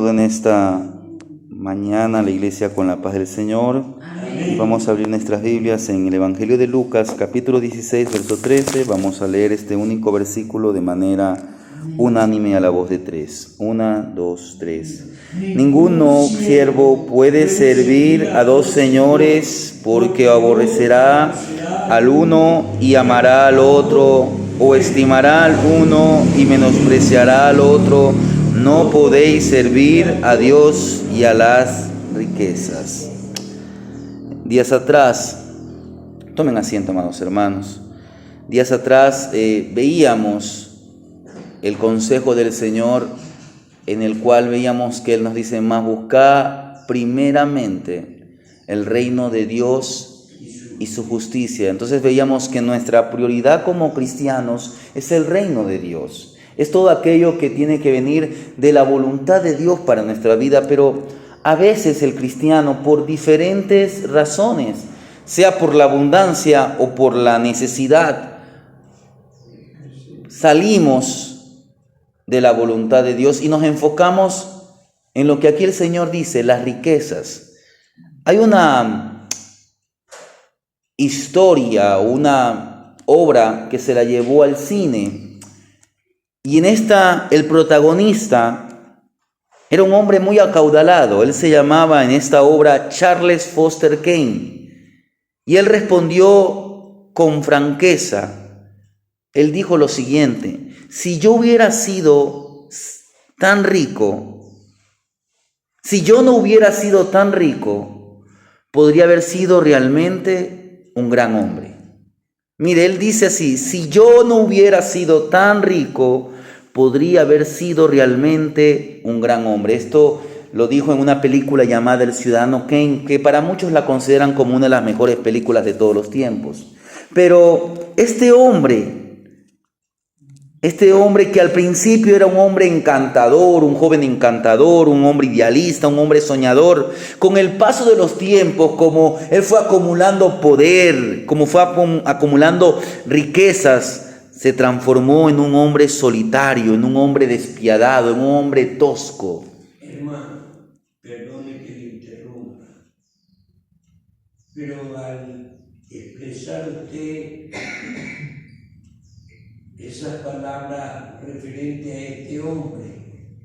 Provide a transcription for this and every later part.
saludo en esta mañana a la iglesia con la paz del Señor. Amén. Vamos a abrir nuestras Biblias en el Evangelio de Lucas, capítulo 16, verso 13. Vamos a leer este único versículo de manera unánime a la voz de tres. 1, 2, 3. Ninguno siervo puede servir a dos señores, porque aborrecerá al uno y amará al otro, o estimará al uno y menospreciará al otro. No podéis servir a Dios y a las riquezas. Días atrás, tomen asiento, amados hermanos. Días atrás veíamos el consejo del Señor, en el cual veíamos que Él nos dice: más buscad primeramente el reino de Dios y su justicia. Entonces veíamos que nuestra prioridad como cristianos es el reino de Dios. Es todo aquello que tiene que venir de la voluntad de Dios para nuestra vida, pero a veces el cristiano, por diferentes razones, sea por la abundancia o por la necesidad, salimos de la voluntad de Dios y nos enfocamos en lo que aquí el Señor dice, las riquezas. Hay una historia, una obra que se la llevó al cine, y en esta el protagonista era un hombre muy acaudalado. Él se llamaba en esta obra Charles Foster Kane, y él respondió con franqueza. Él dijo lo siguiente: si yo hubiera sido tan rico, si yo no hubiera sido tan rico, podría haber sido realmente un gran hombre. Mire, él dice así: si yo no hubiera sido tan rico, podría haber sido realmente un gran hombre. Esto lo dijo en una película llamada El Ciudadano Kane, que para muchos la consideran como una de las mejores películas de todos los tiempos. Pero este hombre que al principio era un hombre encantador, un joven encantador, un hombre idealista, un hombre soñador, con el paso de los tiempos, como él fue acumulando poder, como fue acumulando riquezas, se transformó en un hombre solitario, en un hombre despiadado, en un hombre tosco. Hermano, perdone que le interrumpa, pero al expresar usted esas palabras referentes a este hombre,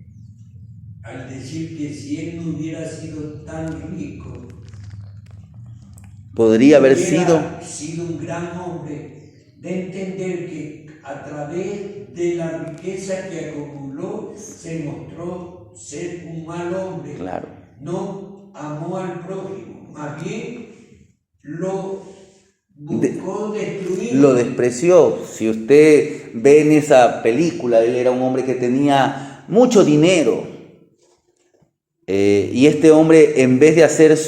al decir que si él no hubiera sido tan rico, podría haber sido un gran hombre, de entender que a través de la riqueza que acumuló se mostró ser un mal hombre. Claro. No amó al prójimo, más bien lo buscó destruir. Lo despreció. Si usted ve en esa película, él era un hombre que tenía mucho dinero. Y este hombre, en vez de hacer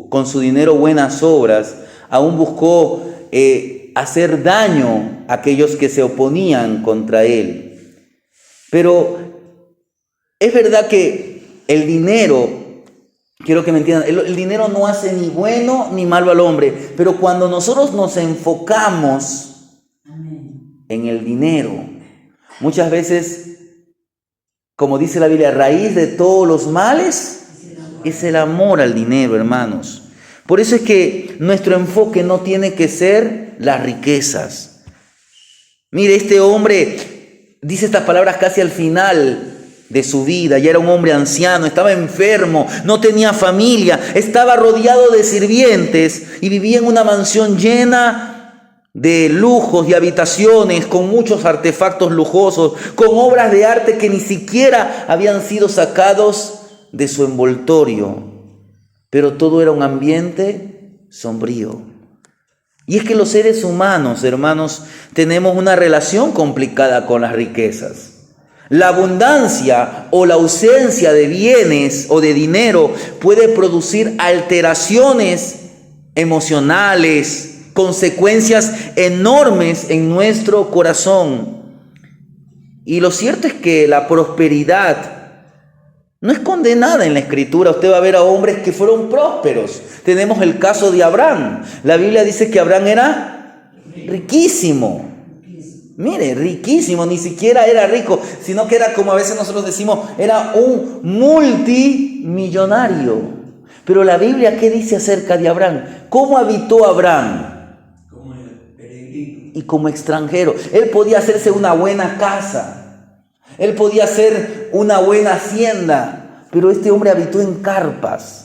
con su dinero buenas obras, aún buscó hacer daño a aquellos que se oponían contra él. Pero es verdad que el dinero, quiero que me entiendan, el dinero no hace ni bueno ni malo al hombre, pero cuando nosotros nos enfocamos en el dinero, muchas veces, como dice la Biblia, raíz de todos los males es el amor al dinero, hermanos. Por eso es que nuestro enfoque no tiene que ser las riquezas. Mire, este hombre dice estas palabras casi al final de su vida. Ya era un hombre anciano, estaba enfermo, no tenía familia, estaba rodeado de sirvientes y vivía en una mansión llena de lujos y habitaciones, con muchos artefactos lujosos, con obras de arte que ni siquiera habían sido sacados de su envoltorio. Pero todo era un ambiente sombrío. Y es que los seres humanos, hermanos, tenemos una relación complicada con las riquezas. La abundancia o la ausencia de bienes o de dinero puede producir alteraciones emocionales, consecuencias enormes en nuestro corazón. Y lo cierto es que la prosperidad no es condenada en la Escritura. Usted va a ver a hombres que fueron prósperos. Tenemos el caso de Abraham. La Biblia dice que Abraham era riquísimo. Mire, riquísimo, ni siquiera era rico, sino que era, como a veces nosotros decimos, era un multimillonario. Pero la Biblia, ¿qué dice acerca de Abraham? ¿Cómo habitó Abraham? Como el peregrino. Y como extranjero. Él podía hacerse una buena casa. Él podía hacer una buena hacienda. Pero este hombre habitó en carpas.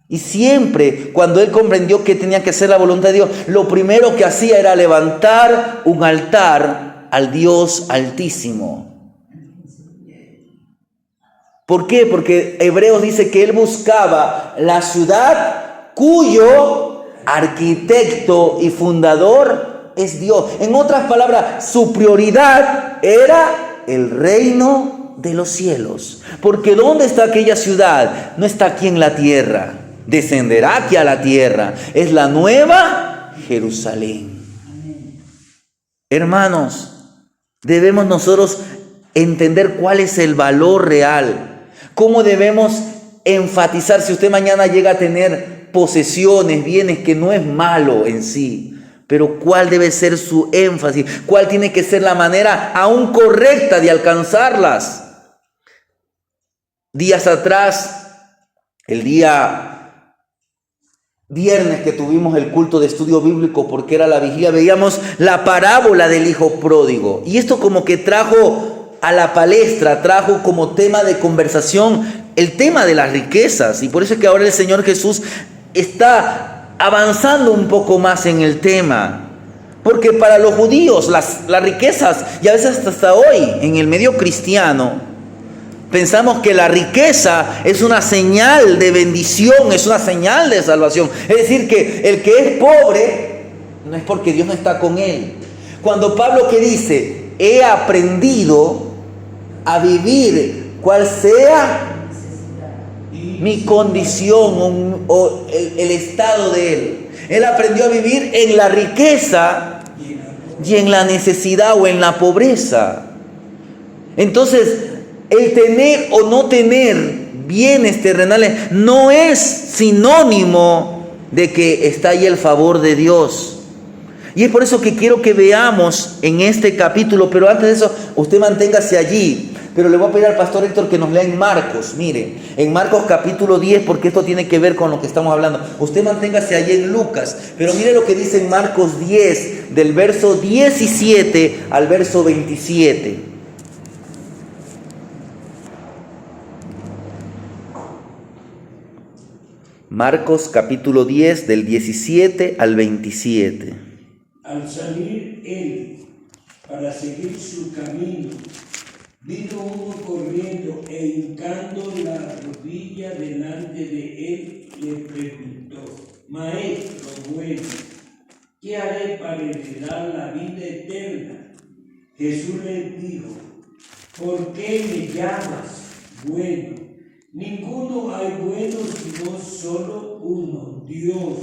Y siempre, cuando él comprendió que tenía que hacer la voluntad de Dios, lo primero que hacía era levantar un altar al Dios Altísimo. ¿Por qué? Porque Hebreos dice que él buscaba la ciudad cuyo arquitecto y fundador es Dios. En otras palabras, su prioridad era el reino de los cielos. Porque ¿dónde está aquella ciudad? No está aquí en la tierra. Descenderá aquí a la tierra. Es la nueva Jerusalén. Hermanos, debemos nosotros entender cuál es el valor real. Cómo debemos enfatizar. Si usted mañana llega a tener posesiones, bienes, que no es malo en sí, pero cuál debe ser su énfasis, cuál tiene que ser la manera aún correcta de alcanzarlas. Días atrás, el día viernes que tuvimos el culto de estudio bíblico, porque era la vigilia, veíamos la parábola del hijo pródigo. Y esto como que trajo a la palestra, trajo como tema de conversación el tema de las riquezas. Y por eso es que ahora el Señor Jesús está avanzando un poco más en el tema. Porque para los judíos las riquezas, y a veces hasta hoy en el medio cristiano, pensamos que la riqueza es una señal de bendición, es una señal de salvación. Es decir, que el que es pobre no es porque Dios no está con él. Cuando Pablo que dice, he aprendido a vivir cual sea mi condición o el estado de él. Él aprendió a vivir en la riqueza y en la necesidad o en la pobreza. Entonces, el tener o no tener bienes terrenales no es sinónimo de que está ahí el favor de Dios. Y es por eso que quiero que veamos en este capítulo, pero antes de eso, usted manténgase allí. Pero le voy a pedir al pastor Héctor que nos lea en Marcos, mire, en Marcos capítulo 10, porque esto tiene que ver con lo que estamos hablando. Usted manténgase allí en Lucas, pero mire lo que dice en Marcos 10, del verso 17 al verso 27. Marcos capítulo 10 del 17 al 27. Al salir él para seguir su camino, vino uno corriendo e hincando la rodilla delante de él, le preguntó: Maestro bueno, ¿qué haré para heredar la vida eterna? Jesús le dijo: ¿por qué me llamas bueno? Ninguno hay bueno sino solo uno, Dios.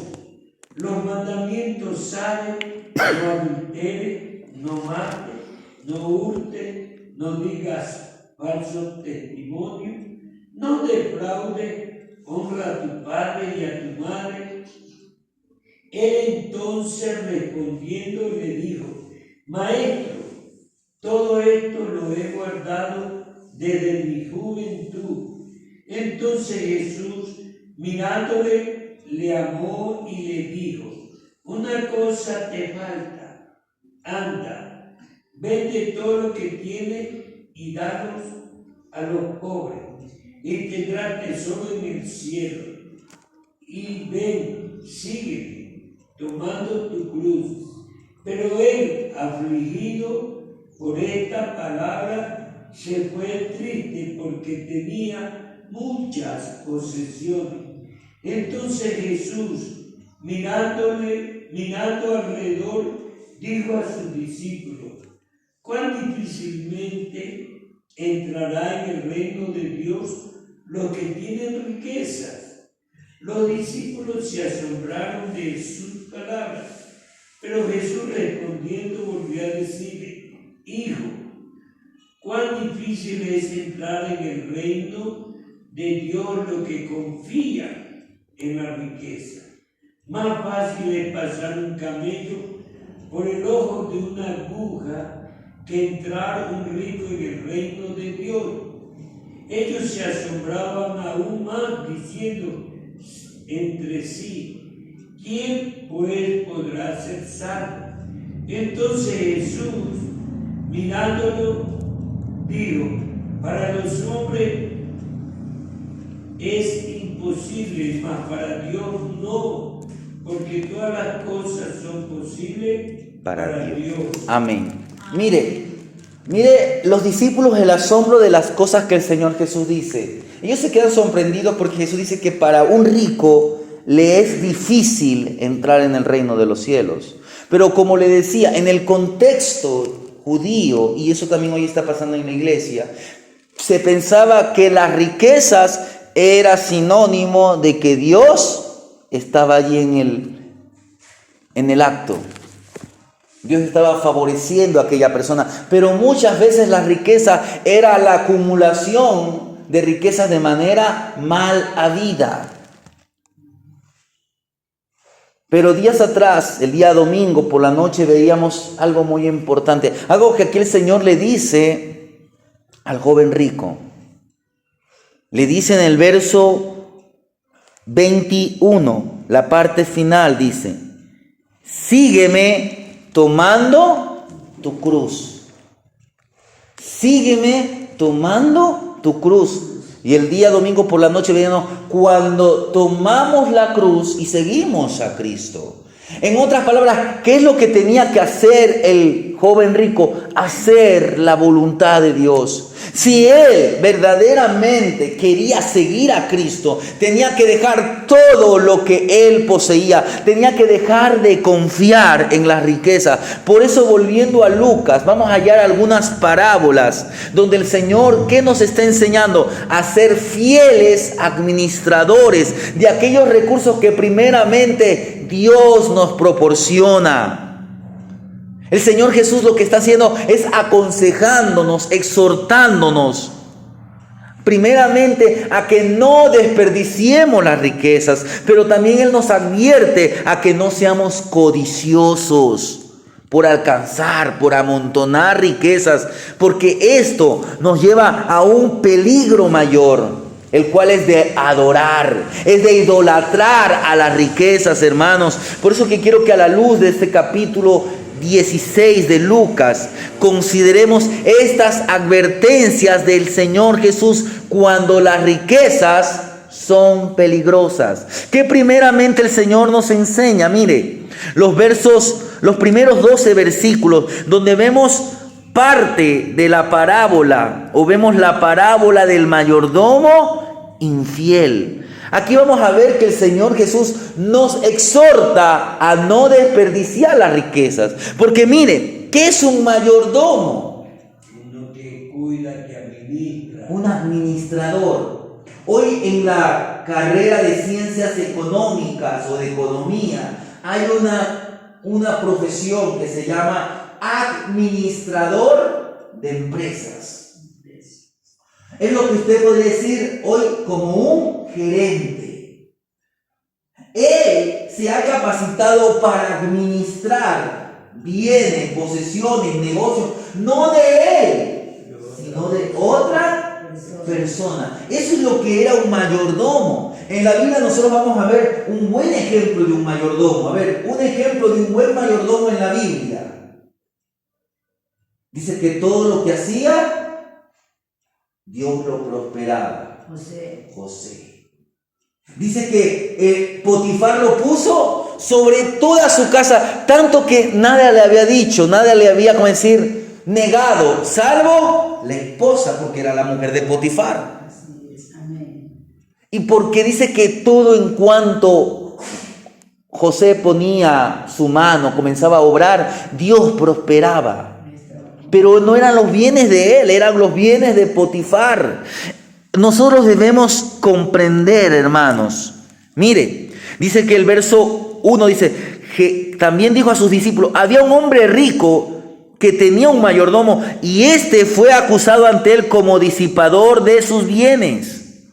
Los mandamientos saben: no adulteres, no mates, no hurtes, no digas falso testimonio, no defraudes, honra a tu padre y a tu madre. Él entonces respondiendo le dijo: Maestro, todo esto lo he guardado desde mi juventud. Entonces Jesús, mirándole, le amó y le dijo: una cosa te falta, anda, vende todo lo que tienes y dalos a los pobres, y tendrás tesoro en el cielo. Y ven, sígueme, tomando tu cruz. Pero él, afligido por esta palabra, se fue triste porque tenía muchas posesiones. Entonces Jesús, mirando alrededor, dijo a sus discípulos: cuán difícilmente entrará en el reino de Dios los que tienen riquezas. Los discípulos se asombraron de sus palabras, pero Jesús respondiendo volvió a decirle: Hijo, cuán difícil es entrar en el reino de Dios lo que confía en la riqueza. Más fácil es pasar un camello por el ojo de una aguja que entrar un rico en el reino de Dios. Ellos se asombraban aún más, diciendo entre sí: ¿quién pues podrá ser salvo? Entonces Jesús, mirándolo, dijo: para los hombres es imposible, mas para Dios no, porque todas las cosas son posibles para Dios. Amén. Mire los discípulos el asombro de las cosas que el Señor Jesús dice. Ellos se quedan sorprendidos porque Jesús dice que para un rico le es difícil entrar en el reino de los cielos. Pero como le decía, en el contexto judío, y eso también hoy está pasando en la iglesia, se pensaba que las riquezas era sinónimo de que Dios estaba allí en el acto. Dios estaba favoreciendo a aquella persona, pero muchas veces la riqueza era la acumulación de riquezas de manera mal habida. Pero días atrás, el día domingo por la noche, veíamos algo muy importante, algo que aquí el Señor le dice al joven rico. Le dice en el verso 21, la parte final dice: sígueme tomando tu cruz. Sígueme tomando tu cruz. Y el día domingo por la noche veíamos cuando tomamos la cruz y seguimos a Cristo. En otras palabras, ¿qué es lo que tenía que hacer el joven rico? Hacer la voluntad de Dios. Si él verdaderamente quería seguir a Cristo, tenía que dejar todo lo que él poseía. Tenía que dejar de confiar en las riquezas. Por eso, volviendo a Lucas, vamos a hallar algunas parábolas donde el Señor, ¿qué nos está enseñando? A ser fieles administradores de aquellos recursos que primeramente Dios nos proporciona. El Señor Jesús lo que está haciendo es aconsejándonos, exhortándonos, primeramente a que no desperdiciemos las riquezas, pero también Él nos advierte a que no seamos codiciosos por alcanzar, por amontonar riquezas, porque esto nos lleva a un peligro mayor, el cual es de adorar, es de idolatrar a las riquezas, hermanos. Por eso que quiero que a la luz de este capítulo 16 de Lucas consideremos estas advertencias del Señor Jesús cuando las riquezas son peligrosas. Que primeramente el Señor nos enseña, mire, los primeros 12 versículos donde vemos parte de la parábola, o vemos la parábola del mayordomo infiel. Aquí vamos a ver que el Señor Jesús nos exhorta a no desperdiciar las riquezas. Porque mire, ¿qué es un mayordomo? Uno que cuida, que administra. Un administrador. Hoy en la carrera de ciencias económicas o de economía hay una profesión que se llama administrador de empresas. Es lo que usted podría decir hoy como un gerente. Él se ha capacitado para administrar bienes, posesiones, negocios, no de él, sino de otra persona. Eso es lo que era un mayordomo. En la Biblia nosotros vamos a ver un buen ejemplo de un mayordomo. A ver, un ejemplo de un buen mayordomo en la Biblia. Dice que todo lo que hacía, Dios lo prosperaba. José. Dice que Potifar lo puso sobre toda su casa, tanto que nada le había dicho, nada le había, como decir, negado, salvo la esposa, porque era la mujer de Potifar. Así es, amén. Y porque dice que todo en cuanto José ponía su mano, comenzaba a obrar, Dios prosperaba. Pero no eran los bienes de él, eran los bienes de Potifar. Nosotros debemos comprender, hermanos. Mire, dice que el verso 1 dice, que también dijo a sus discípulos, había un hombre rico que tenía un mayordomo y este fue acusado ante él como disipador de sus bienes.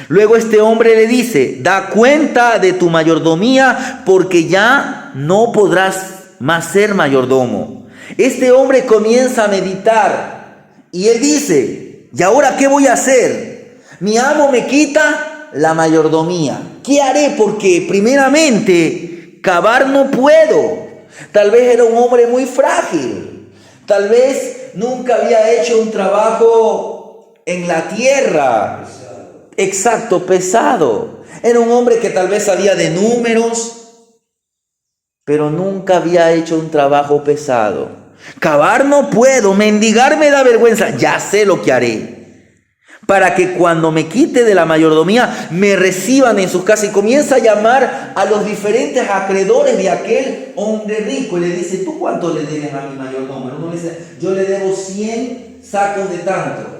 Luego este hombre le dice, da cuenta de tu mayordomía porque ya no podrás más ser mayordomo. Este hombre comienza a meditar y él dice, ¿y ahora qué voy a hacer? Mi amo me quita la mayordomía. ¿Qué haré? Porque primeramente cavar no puedo. Tal vez era un hombre muy frágil. Tal vez nunca había hecho un trabajo en la tierra. Exacto, pesado. Era un hombre que tal vez sabía de números, pero nunca había hecho un trabajo pesado. Cavar no puedo, mendigar me da vergüenza. Ya sé lo que haré, para que cuando me quite de la mayordomía me reciban en sus casas. Y comienza a llamar a los diferentes acreedores de aquel hombre rico. Y le dice, ¿tú cuánto le debes a mi mayordomo? Uno le dice, yo le debo 100 sacos de tanto.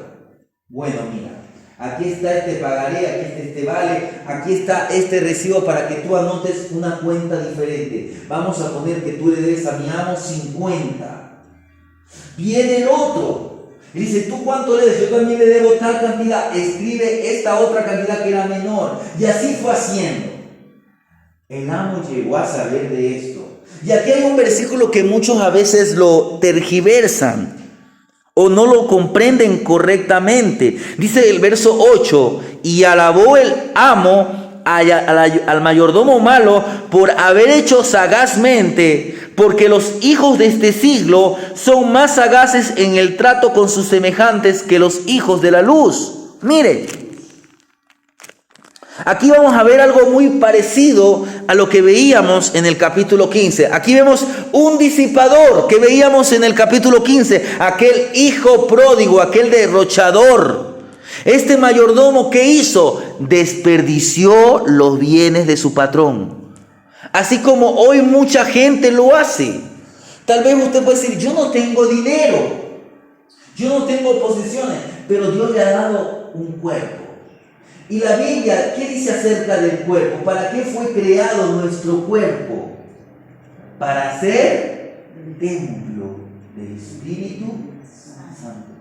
Bueno, mira, aquí está este pagaré, aquí está este vale, aquí está este recibo para que tú anotes una cuenta diferente. Vamos a poner que tú le debes a mi amo 50. Viene el otro y dice, ¿tú cuánto le debes? Yo también le debo tal cantidad. Escribe esta otra cantidad que era menor. Y así fue haciendo. El amo llegó a saber de esto. Y aquí hay un versículo que muchos a veces lo tergiversan o no lo comprenden correctamente. Dice el verso 8, y alabó el amo al mayordomo malo por haber hecho sagazmente, porque los hijos de este siglo son más sagaces en el trato con sus semejantes que los hijos de la luz. Mire, aquí vamos a ver algo muy parecido a lo que veíamos en el capítulo 15. Aquí vemos un disipador que veíamos en el capítulo 15, aquel hijo pródigo, aquel derrochador. Este mayordomo, ¿qué hizo? Desperdició los bienes de su patrón. Así como hoy mucha gente lo hace. Tal vez usted puede decir, yo no tengo dinero, yo no tengo posesiones, pero Dios le ha dado un cuerpo. Y la Biblia, ¿qué dice acerca del cuerpo? ¿Para qué fue creado nuestro cuerpo? Para ser templo del Espíritu Santo.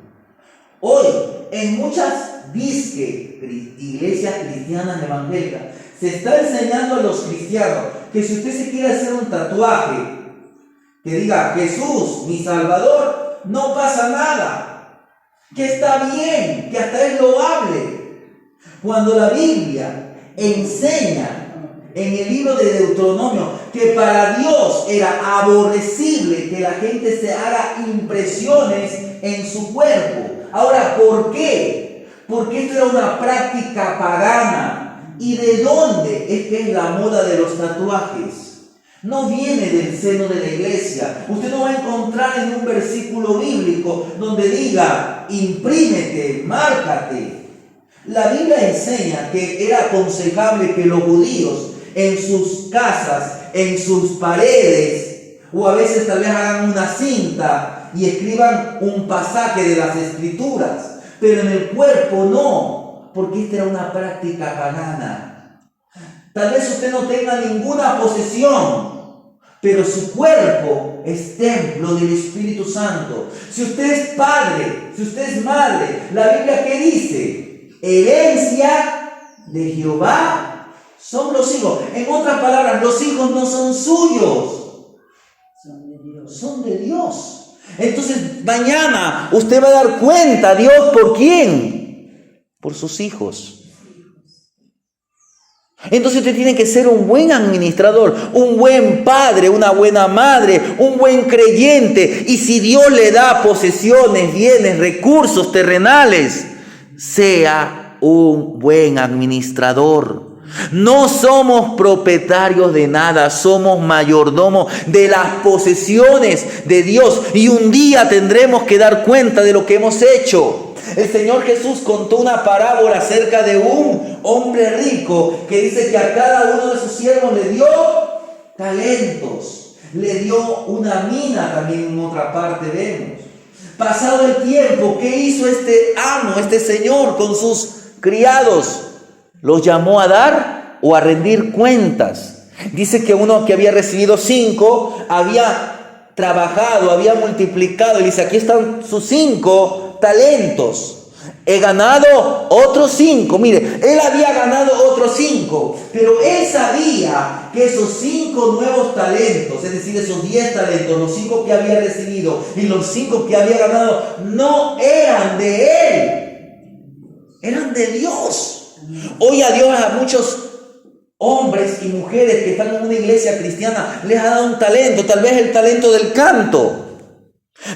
Hoy, en muchas iglesias cristianas evangélicas, se está enseñando a los cristianos que si usted se quiere hacer un tatuaje que diga Jesús, mi Salvador, no pasa nada, que está bien, que hasta es loable. Cuando la Biblia enseña en el libro de Deuteronomio que para Dios era aborrecible que la gente se haga impresiones en su cuerpo. Ahora, ¿por qué? Porque esto era una práctica pagana. ¿Y de dónde es que es la moda de los tatuajes? No viene del seno de la iglesia. Usted no va a encontrar en un versículo bíblico donde diga, imprímete, márcate. La Biblia enseña que era aconsejable que los judíos en sus casas, en sus paredes, o a veces tal vez hagan una cinta y escriban un pasaje de las Escrituras, pero en el cuerpo no, porque esta era una práctica pagana. Tal vez usted no tenga ninguna posesión, pero su cuerpo es templo del Espíritu Santo. Si usted es padre, si usted es madre, la Biblia ¿qué dice? Herencia de Jehová son los hijos. En otras palabras, los hijos no son suyos, son de Dios. Entonces mañana usted va a dar cuenta a Dios ¿por quién? Por sus hijos. Entonces usted tiene que ser un buen administrador, un buen padre, una buena madre, un buen creyente. Y si Dios le da posesiones, bienes, recursos terrenales, sea un buen administrador. No somos propietarios de nada, somos mayordomos de las posesiones de Dios. Y un día tendremos que dar cuenta de lo que hemos hecho. El Señor Jesús contó una parábola acerca de un hombre rico que dice que a cada uno de sus siervos le dio talentos, le dio una mina, también en otra parte vemos. Pasado el tiempo, ¿qué hizo este amo, este señor con sus criados? Los llamó a dar o a rendir cuentas. Dice que uno que había recibido 5 había trabajado, había multiplicado y dice, aquí están sus 5 talentos. He ganado otros 5. Mire, él había ganado otros otros 5. Pero él sabía que esos 5 nuevos talentos, es decir, esos 10 talentos, los 5 que había recibido y los 5 que había ganado, no eran de él, eran de Dios. Hoy a Dios, a muchos hombres y mujeres que están en una iglesia cristiana, les ha dado un talento, tal vez el talento del canto.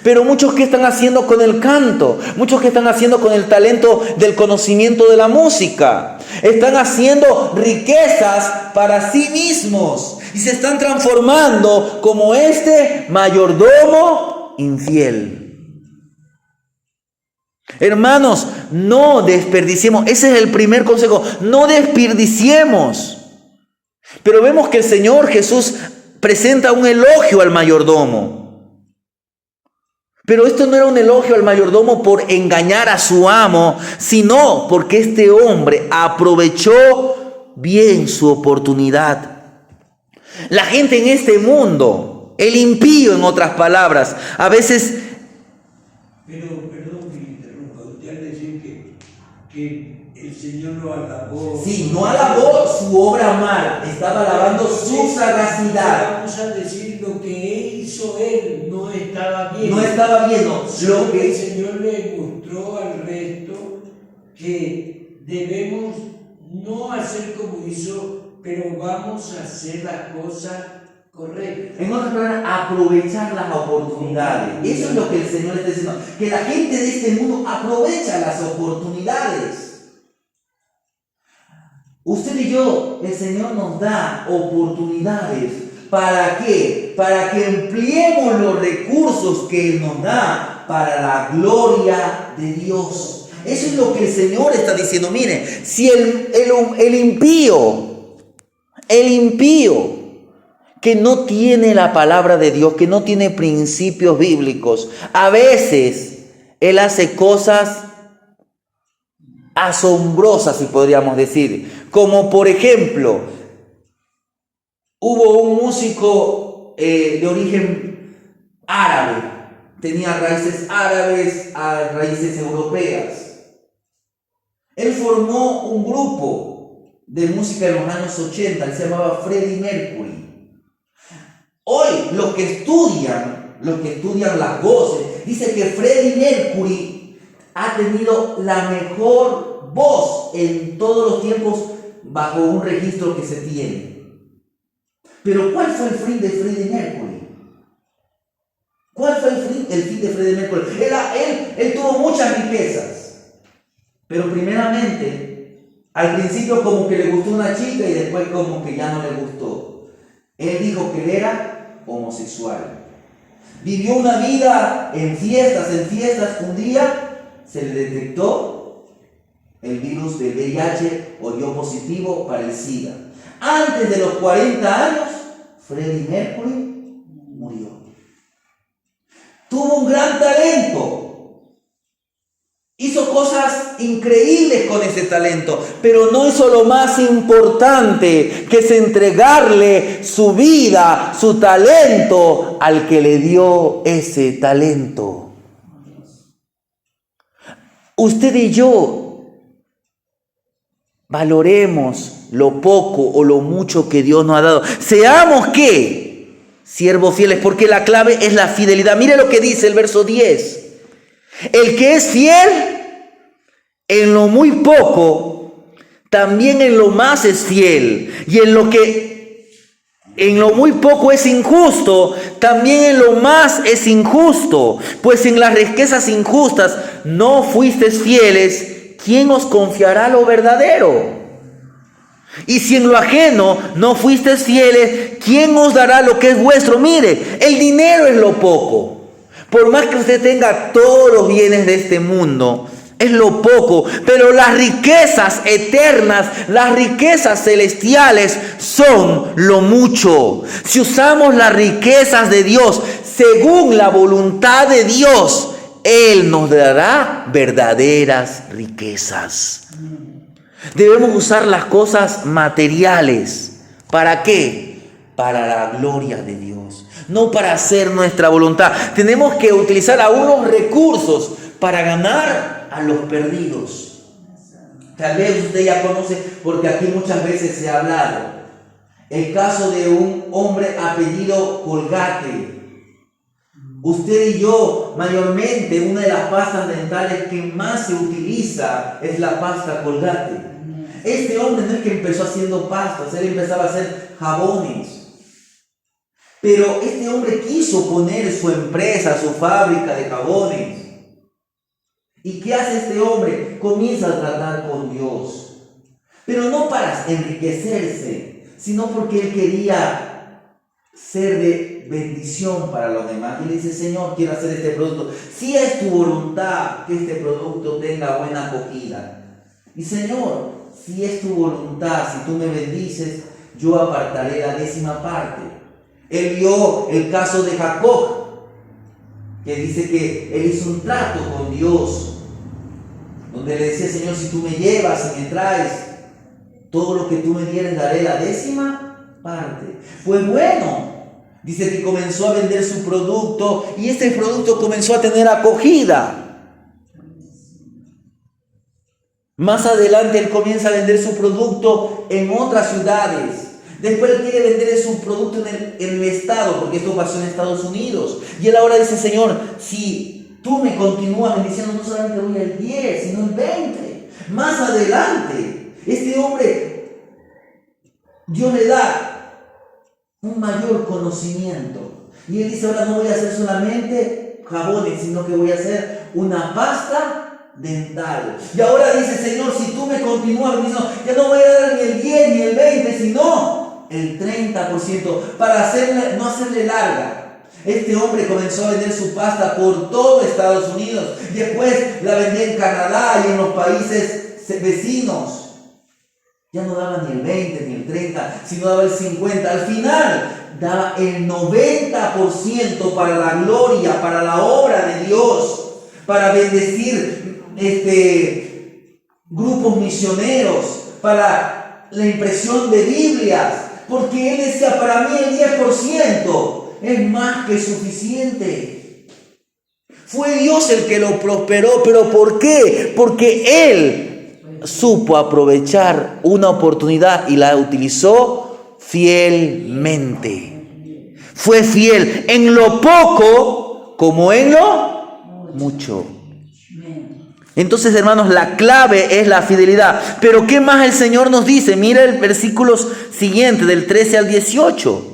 Pero muchos que están haciendo con el canto, muchos que están haciendo con el talento del conocimiento de la música, están haciendo riquezas para sí mismos y se están transformando como este mayordomo infiel. Hermanos, no desperdiciemos. Ese es el primer consejo. No desperdiciemos. Pero vemos que el Señor Jesús presenta un elogio al mayordomo. Pero esto no era un elogio al mayordomo por engañar a su amo, sino porque este hombre aprovechó bien su oportunidad. La gente en este mundo, el impío en otras palabras, a veces... Pero, perdón que me interrumpa, usted al decir que el Señor lo alabó. Sí, no alabó su obra mala, estaba alabando su sagacidad. Vamos a decir lo que hizo él no estaba bien. No estaba bien, no. Lo que el Señor le mostró al resto que debemos no hacer como hizo, pero vamos a hacer las cosas correctas. En otras palabras, aprovechar las oportunidades. Eso es lo que el Señor está diciendo. Que la gente de este mundo aprovecha las oportunidades. Usted y yo, el Señor nos da oportunidades. ¿Para qué? Para que empleemos los recursos que Él nos da para la gloria de Dios. Eso es lo que el Señor está diciendo. Mire, si el impío que no tiene la palabra de Dios, que no tiene principios bíblicos, a veces él hace cosas asombrosas, si podríamos decir. Como por ejemplo, hubo un músico de origen árabe, tenía raíces árabes a raíces europeas. Él formó un grupo de música en los años 80, él se llamaba Freddie Mercury. Hoy los que estudian las voces, dicen que Freddie Mercury ha tenido la mejor voz en todos los tiempos bajo un registro que se tiene. Pero ¿cuál fue el fin de Freddie Mercury? ¿Cuál fue el fin de Freddie Mercury? Él tuvo muchas riquezas, pero primeramente, al principio como que le gustó una chica y después como que ya no le gustó. Él dijo que él era homosexual. Vivió una vida en fiestas. Un día se le detectó el virus del VIH o dio positivo para el SIDA. Antes de los 40 años, Freddie Mercury murió. Tuvo un gran talento. Hizo cosas increíbles con ese talento, pero no hizo lo más importante, que es entregarle su vida, su talento, al que le dio ese talento. Usted y yo valoremos lo poco o lo mucho que Dios nos ha dado. Seamos, ¿qué? Siervos fieles, porque la clave es la fidelidad. Mire lo que dice el verso 10. El que es fiel en lo muy poco, también en lo más es fiel. Y en lo muy poco es injusto, también en lo más es injusto. Pues en las riquezas injustas no fuisteis fieles, ¿quién os confiará lo verdadero? Y si en lo ajeno no fuisteis fieles, ¿quién os dará lo que es vuestro? Mire, el dinero es lo poco. Por más que usted tenga todos los bienes de este mundo, es lo poco. Pero las riquezas eternas, las riquezas celestiales son lo mucho. Si usamos las riquezas de Dios según la voluntad de Dios, Él nos dará verdaderas riquezas. Debemos usar las cosas materiales. ¿Para qué? Para la gloria de Dios, no para hacer nuestra voluntad. Tenemos que utilizar algunos recursos para ganar a los perdidos. Tal vez usted ya conoce, porque aquí muchas veces se ha hablado, el caso de un hombre apellido Colgate. Usted y yo, mayormente, una de las pastas dentales que más se utiliza es la pasta Colgate. Este hombre no es que empezó haciendo pastas, él empezaba a hacer jabones. Pero este hombre quiso poner su empresa, su fábrica de jabones. ¿Y qué hace este hombre? Comienza a tratar con Dios. Pero no para enriquecerse, sino porque él quería ser de bendición para los demás. Y le dice: Señor, quiero hacer este producto. Si es tu voluntad que este producto tenga buena acogida. Y Señor, si es tu voluntad, si tú me bendices, yo apartaré la 10ª parte. Él vio el caso de Jacob, que dice que él hizo un trato con Dios, donde le decía: Señor, si tú me llevas y me traes todo lo que tú me dieres, daré la 10ª parte. Pues bueno, dice que comenzó a vender su producto y este producto comenzó a tener acogida. Más adelante él comienza a vender su producto en otras ciudades. Después él quiere vender su producto en el estado, porque esto pasó en Estados Unidos. Y él ahora dice: Señor, si tú me continúas bendiciendo, no solamente voy al 10, sino el 20. Más adelante, este hombre, Dios le da un mayor conocimiento. Y él dice: ahora no voy a hacer solamente jabones, sino que voy a hacer una pasta dental. Y ahora dice: Señor, si tú me continúas bendiciendo, ya no voy a dar ni el 10 ni el 20, sino el 30%, para no hacerle larga. Este hombre comenzó a vender su pasta por todo Estados Unidos. Después la vendía en Canadá y en los países vecinos. Ya no daba ni el 20 ni el 30, sino daba el 50%. Al final daba el 90% para la gloria, para la obra de Dios, para bendecir grupos misioneros, para la impresión de Biblias. Porque él decía: para mí el 10% es más que suficiente. Fue Dios el que lo prosperó. ¿Pero por qué? Porque él supo aprovechar una oportunidad y la utilizó fielmente. Fue fiel en lo poco como en lo mucho. Entonces, hermanos, la clave es la fidelidad. Pero ¿qué más el Señor nos dice? Mira el versículo siguiente, del 13 al 18.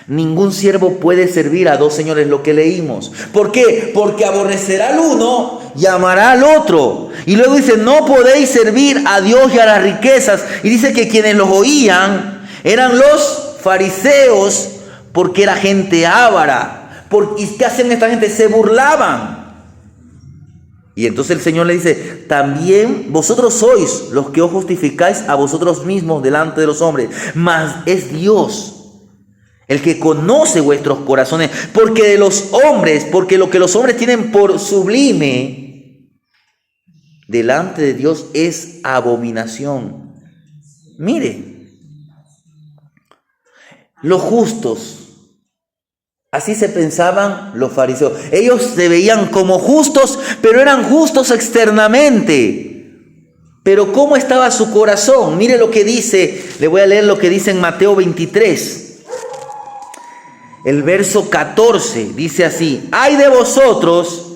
Ningún siervo puede servir a dos señores, lo que leímos. ¿Por qué? Porque aborrecerá al uno y amará al otro. Y luego dice: no podéis servir a Dios y a las riquezas. Y dice que quienes los oían eran los fariseos, porque era gente avara. ¿Y qué hacían esta gente? Se burlaban. Y entonces el Señor le dice: también vosotros sois los que os justificáis a vosotros mismos delante de los hombres, mas es Dios el que conoce vuestros corazones, porque lo que los hombres tienen por sublime delante de Dios es abominación. Mire, los justos, así se pensaban los fariseos. Ellos se veían como justos, pero eran justos externamente. Pero ¿cómo estaba su corazón? Mire lo que dice, le voy a leer lo que dice en Mateo 23. El verso 14 dice así: ¡ay de vosotros,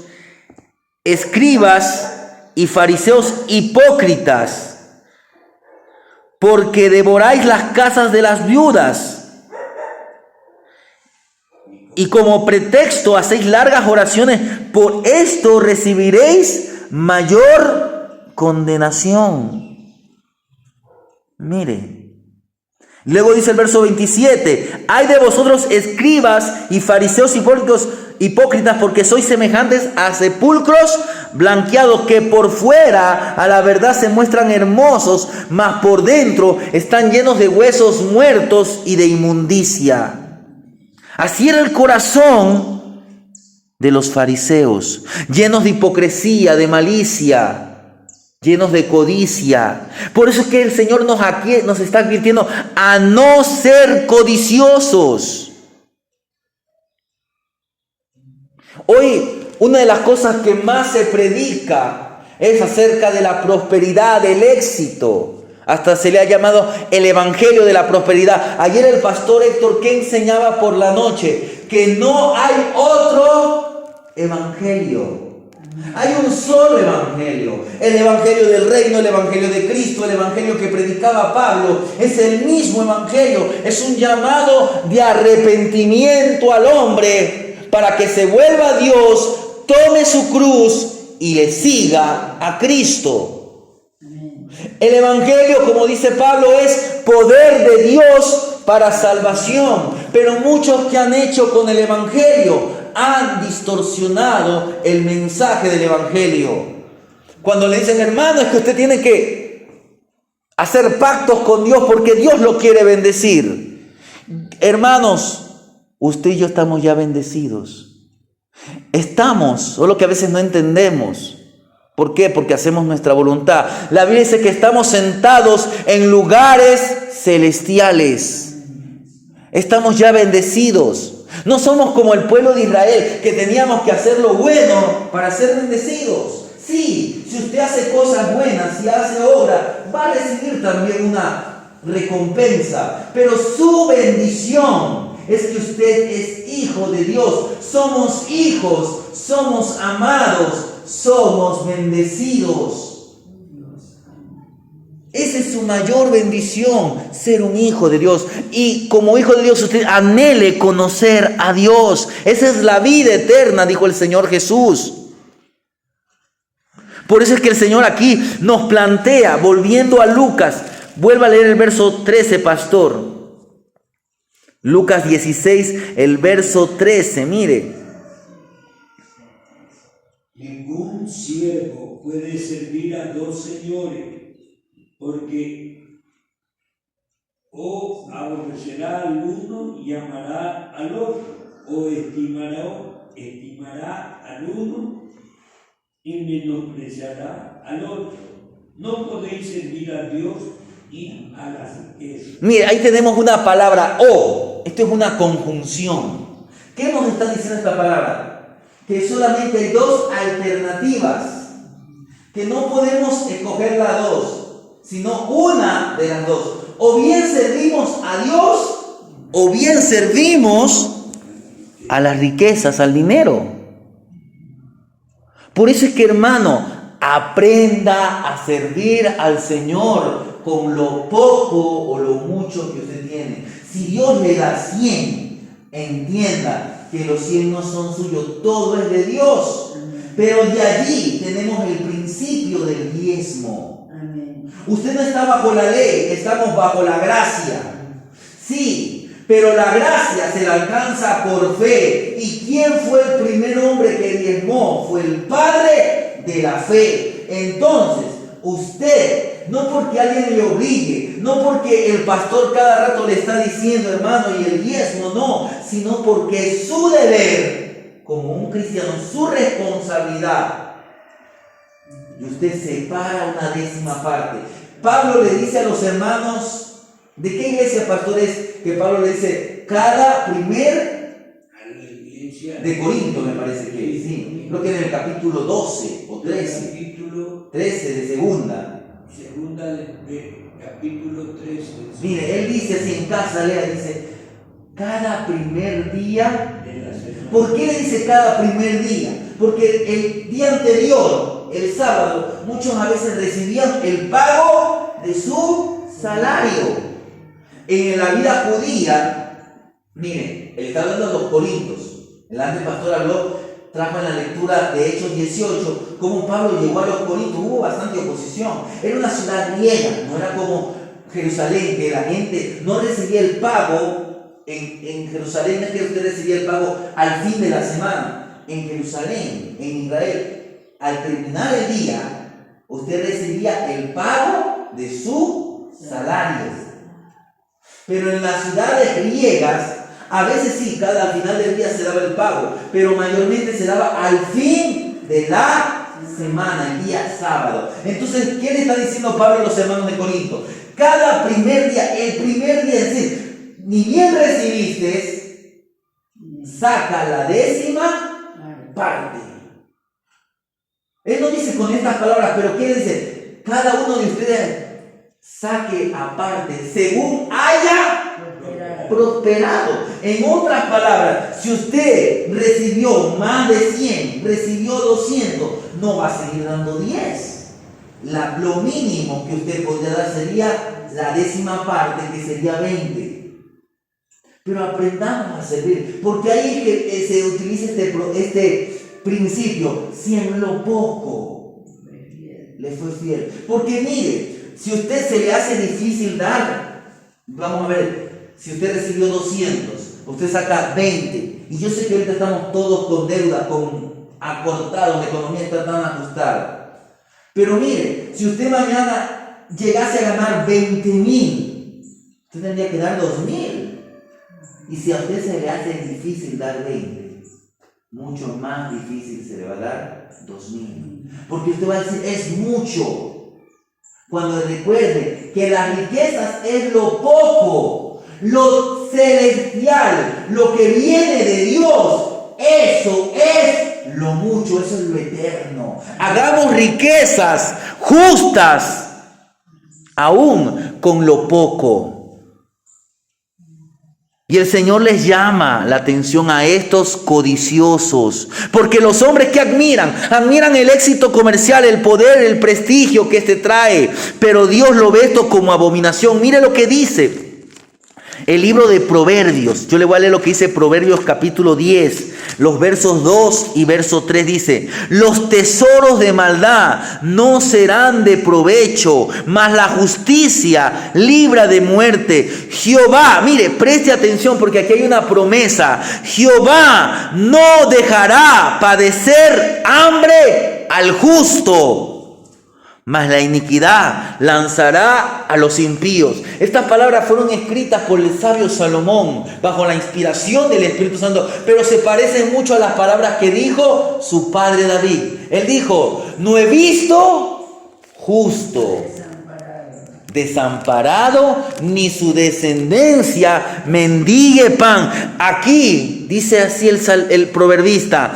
escribas y fariseos hipócritas, porque devoráis las casas de las viudas y como pretexto hacéis largas oraciones! Por esto recibiréis mayor condenación. Mire. Luego dice el verso 27: ¡ay de vosotros, escribas y fariseos hipócritas, porque sois semejantes a sepulcros blanqueados, que por fuera a la verdad se muestran hermosos, mas por dentro están llenos de huesos muertos y de inmundicia! Así era el corazón de los fariseos, llenos de hipocresía, de malicia, llenos de codicia. Por eso es que el Señor nos está advirtiendo a no ser codiciosos. Hoy, una de las cosas que más se predica Es acerca de la prosperidad, del éxito. Hasta se le ha llamado el evangelio de la prosperidad. Ayer el pastor Héctor, ¿qué enseñaba por la noche? Que no hay otro evangelio. Hay un solo evangelio. El evangelio del reino, el evangelio de Cristo, el evangelio que predicaba Pablo. Es el mismo evangelio. Es un llamado de arrepentimiento al hombre para que se vuelva a Dios, tome su cruz y le siga a Cristo. El evangelio, como dice Pablo, es poder de Dios para salvación. Pero muchos que han hecho con el evangelio han distorsionado el mensaje del evangelio. Cuando le dicen, hermano, es que usted tiene que hacer pactos con Dios porque Dios lo quiere bendecir. Hermanos, usted y yo estamos ya bendecidos. Estamos, solo que a veces no entendemos. ¿Por qué? Porque hacemos nuestra voluntad. La Biblia dice que estamos sentados en lugares celestiales. Estamos ya bendecidos. No somos como el pueblo de Israel, que teníamos que hacer lo bueno para ser bendecidos. Sí, si usted hace cosas buenas, si hace obra, va a recibir también una recompensa. Pero su bendición es que usted es hijo de Dios. Somos hijos, somos amados, somos bendecidos. Esa es su mayor bendición, ser un hijo de Dios. Y como hijo de Dios, usted anhele conocer a Dios. Esa es la vida eterna, dijo el Señor Jesús. Por eso es que el Señor aquí nos plantea, volviendo a Lucas, vuelva a leer el verso 13, pastor. Lucas 16, el verso 13, mire. Ningún siervo puede servir a dos señores, porque o aborrecerá al uno y amará al otro, o estimará al uno y menospreciará al otro. No podéis servir a Dios y a las riquezas. Mire, ahí tenemos una palabra o. Esto es una conjunción. ¿Qué nos está diciendo esta palabra? Que solamente hay dos alternativas, que no podemos escoger las dos, sino una de las dos. O bien servimos a Dios, o bien servimos a las riquezas, al dinero. Por eso es que, hermano, aprenda a servir al Señor con lo poco o lo mucho que usted tiene. Si Dios le da 100, entienda que los 100 no son suyos, todo es de Dios. Pero de allí tenemos el principio del diezmo. Usted no está bajo la ley, estamos bajo la gracia. Sí, pero la gracia se la alcanza por fe. ¿Y quién fue el primer hombre que diezmó? Fue el padre de la fe. Entonces, usted, no porque alguien le obligue, no porque el pastor cada rato le está diciendo, hermano, y el diezmo, no, sino porque es su deber, como un cristiano, su responsabilidad. Y usted separa una 10ª parte. Pablo le dice a los hermanos, ¿de qué iglesia, pastor, es que Pablo le dice? Cada primer de Corinto, me parece que sí. Creo que en el capítulo 12 o 13. Capítulo 13 de segunda. Segunda de capítulo 13. Mire, él dice así en casa, lea, dice, cada primer día. ¿Por qué le dice cada primer día? Porque el día anterior, el sábado, muchos a veces recibían el pago de su salario. En la vida judía, mire, él está hablando de los Corintios. El antes pastor trajo en la lectura de Hechos 18 cómo Pablo llegó a los Corintios. Hubo bastante oposición. Era una ciudad griega, no era como Jerusalén, que la gente no recibía el pago. En Jerusalén es que usted recibía el pago al fin de la semana. En Jerusalén, en Israel, al terminar el día, usted recibía el pago de su salario. Pero en las ciudades griegas, a veces sí, al final del día se daba el pago, pero mayormente se daba al fin de la semana, el día sábado. Entonces, ¿qué le está diciendo Pablo a los hermanos de Corinto? Cada primer día, el primer día, es decir, ni bien recibiste, saca la 10ª parte. Él no dice con estas palabras, pero ¿qué dice? Cada uno de ustedes saque aparte según haya prosperado. En otras palabras, si usted recibió más de 100, recibió 200, no va a seguir dando 10. Lo mínimo que usted podría dar sería la décima parte, que sería 20. Pero aprendamos a servir, porque ahí es que se utiliza este principio: si en lo poco le fue fiel. Porque mire, si a usted se le hace difícil dar, vamos a ver, si usted recibió 200, usted saca 20, y yo sé que ahorita estamos todos con deuda, con acortados, la economía está tan ajustada. Pero mire, si usted mañana llegase a ganar 20,000, usted tendría que dar 2,000. Y si a usted se le hace difícil dar 20, mucho más difícil se le va a dar 2,000. Porque usted va a decir, es mucho. Cuando recuerde que las riquezas es lo poco, lo celestial, lo que viene de Dios, eso es lo mucho, eso es lo eterno. Hagamos riquezas justas, aún con lo poco. Y el Señor les llama la atención a estos codiciosos, porque los hombres que admiran el éxito comercial, el poder, el prestigio que este trae, pero Dios lo ve esto como abominación. Mire lo que dice el libro de Proverbios. Yo le voy a leer lo que dice Proverbios capítulo 10, los versos 2 y verso 3 dice: los tesoros de maldad no serán de provecho, mas la justicia libra de muerte. Jehová, mire, preste atención porque aquí hay una promesa. Jehová no dejará padecer hambre al justo, mas la iniquidad lanzará a los impíos. Estas palabras fueron escritas por el sabio Salomón bajo la inspiración del Espíritu Santo, pero se parecen mucho a las palabras que dijo su padre David. Él dijo: no he visto justo desamparado, ni su descendencia mendigue pan. Aquí dice así el proverbista: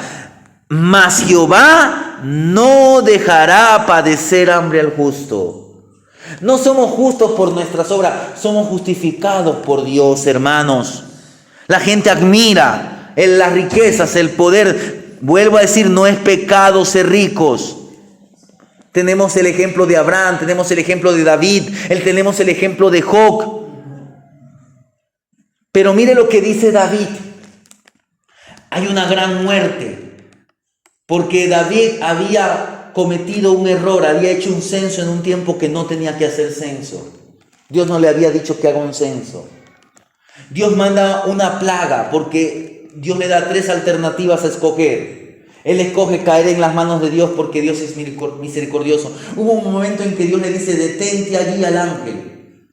mas Jehová no dejará padecer hambre al justo. No somos justos por nuestras obras, somos justificados por Dios, hermanos. La gente admira las riquezas, el poder. Vuelvo a decir, no es pecado ser ricos. Tenemos el ejemplo de Abraham, tenemos el ejemplo de David, tenemos el ejemplo de Job. Pero mire lo que dice David. Hay una gran muerte. Porque David había cometido un error, había hecho un censo en un tiempo que no tenía que hacer censo. Dios no le había dicho que haga un censo. Dios manda una plaga porque Dios le da 3 alternativas a escoger. Él escoge caer en las manos de Dios porque Dios es misericordioso. Hubo un momento en que Dios le dice: detente allí al ángel.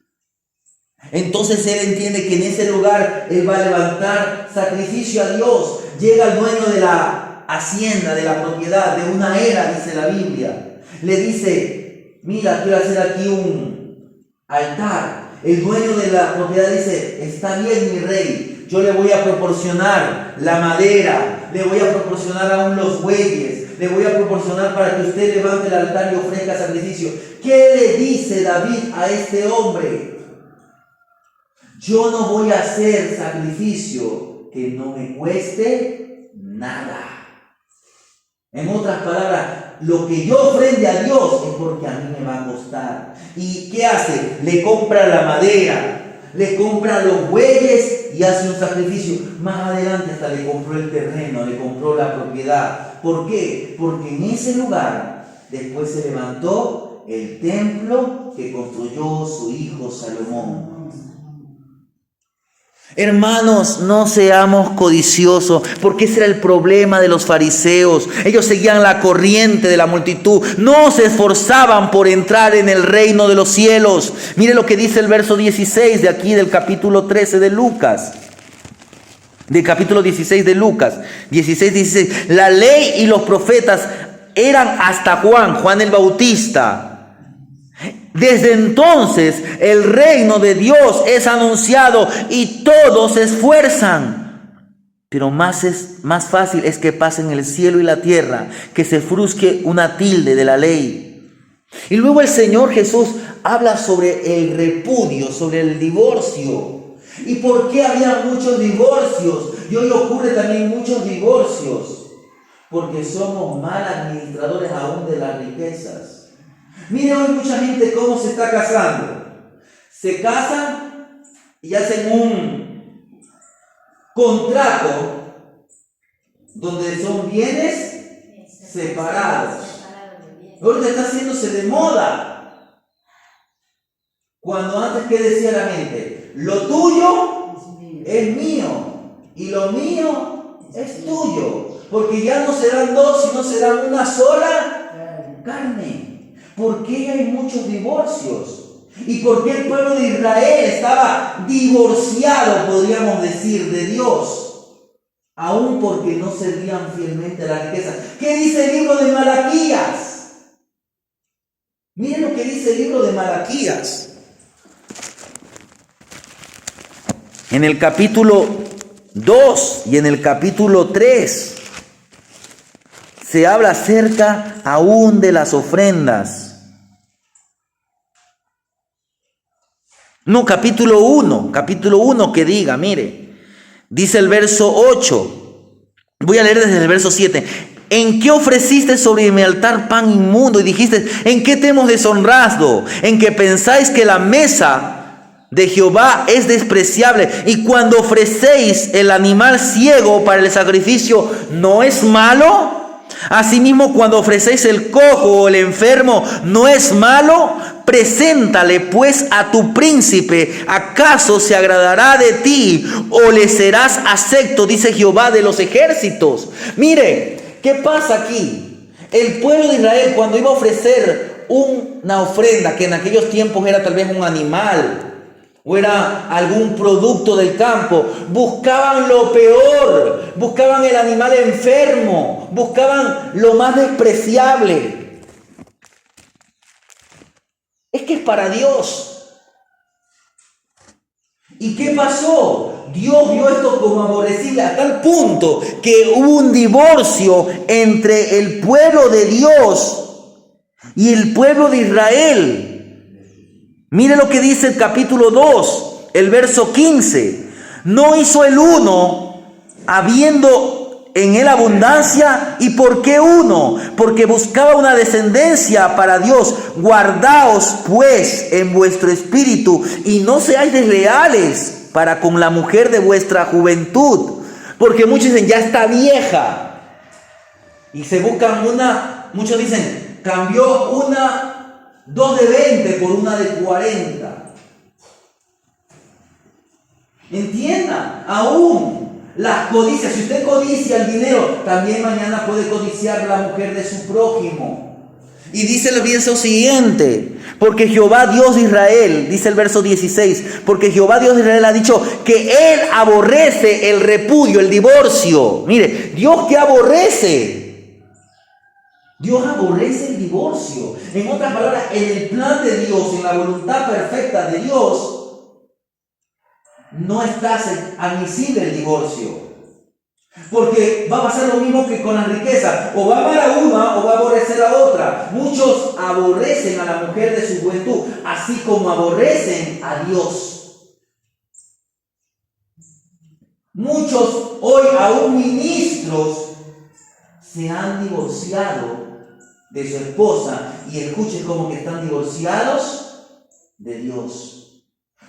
Entonces él entiende que en ese lugar él va a levantar sacrificio a Dios. Llega el dueño de la hacienda, de la propiedad, de una era, dice la Biblia. Le dice: mira, quiero hacer aquí un altar. El dueño de la propiedad dice: está bien, mi rey, yo le voy a proporcionar la madera, le voy a proporcionar aún los bueyes, le voy a proporcionar para que usted levante el altar y ofrezca sacrificio. ¿Qué le dice David a este hombre? Yo no voy a hacer sacrificio que no me cueste nada. En otras palabras, lo que yo ofrende a Dios es porque a mí me va a costar. ¿Y qué hace? Le compra la madera, le compra los bueyes y hace un sacrificio. Más adelante hasta le compró el terreno, le compró la propiedad. ¿Por qué? Porque en ese lugar después se levantó el templo que construyó su hijo Salomón. Hermanos, no seamos codiciosos, porque ese era el problema de los fariseos. Ellos seguían la corriente de la multitud, no se esforzaban por entrar en el reino de los cielos. Mire lo que dice el verso 16 de aquí del capítulo 13 de Lucas. Del capítulo 16 de Lucas, 16. La ley y los profetas eran hasta Juan el Bautista. Desde entonces el reino de Dios es anunciado y todos se esfuerzan. Pero más fácil es que pasen el cielo y la tierra, que se frusque una tilde de la ley. Y luego el Señor Jesús habla sobre el repudio, sobre el divorcio. ¿Y por qué había muchos divorcios? Y hoy ocurre también muchos divorcios. Porque somos mal administradores aún de las riquezas. Mire hoy mucha gente cómo se está casando. Se casan y hacen un contrato donde son bienes separados. Ahorita está haciéndose de moda. Cuando antes, ¿qué decía la gente? Lo tuyo es mío y lo mío es tuyo. Porque ya no serán dos, sino serán una sola carne. ¿Por qué hay muchos divorcios? ¿Y por qué el pueblo de Israel estaba divorciado, podríamos decir, de Dios? Aún porque no servían fielmente a la riqueza. ¿Qué dice el libro de Malaquías? Miren lo que dice el libro de Malaquías. En el capítulo 2 y en el capítulo 3 se habla acerca aún de las ofrendas. No, capítulo 1 que diga, mire, dice el verso 8, voy a leer desde el verso 7. ¿En qué ofreciste sobre mi altar pan inmundo? Y dijiste, ¿en qué te hemos deshonrado? ¿En que pensáis que la mesa de Jehová es despreciable? Y cuando ofrecéis el animal ciego para el sacrificio, ¿no es malo? Asimismo, cuando ofrecéis el cojo o el enfermo, ¿no es malo? Preséntale pues a tu príncipe. ¿Acaso se agradará de ti o le serás acepto? Dice Jehová de los ejércitos. Mire, ¿qué pasa aquí? El pueblo de Israel, cuando iba a ofrecer una ofrenda, que en aquellos tiempos era tal vez un animal o era algún producto del campo, buscaban lo peor, buscaban el animal enfermo, buscaban lo más despreciable. Es que es para Dios. ¿Y qué pasó? Dios vio esto como aborrecible a tal punto que hubo un divorcio entre el pueblo de Dios y el pueblo de Israel. Mire lo que dice el capítulo 2, el verso 15. No hizo el uno, habiendo en él abundancia. ¿Y por qué uno? Porque buscaba una descendencia para Dios. Guardaos pues en vuestro espíritu y no seáis desleales para con la mujer de vuestra juventud. Porque muchos dicen, ya está vieja. Y se buscan muchos dicen, cambió dos de 20 por una de 40. Entienda, aún las codicias, si usted codicia el dinero, también mañana puede codiciar la mujer de su prójimo. Y dice el verso siguiente, porque Jehová Dios de Israel, dice el verso 16, porque Jehová Dios de Israel ha dicho que Él aborrece el repudio, el divorcio. Mire, Dios que aborrece. Dios aborrece el divorcio. En otras palabras, en el plan de Dios, en la voluntad perfecta de Dios, no está admisible el divorcio. Porque va a pasar lo mismo que con la riqueza. O va a amar a una o va a aborrecer a otra. Muchos aborrecen a la mujer de su juventud, así como aborrecen a Dios. Muchos hoy, aún ministros, se han divorciado de su esposa, y escuchen como que están divorciados de Dios,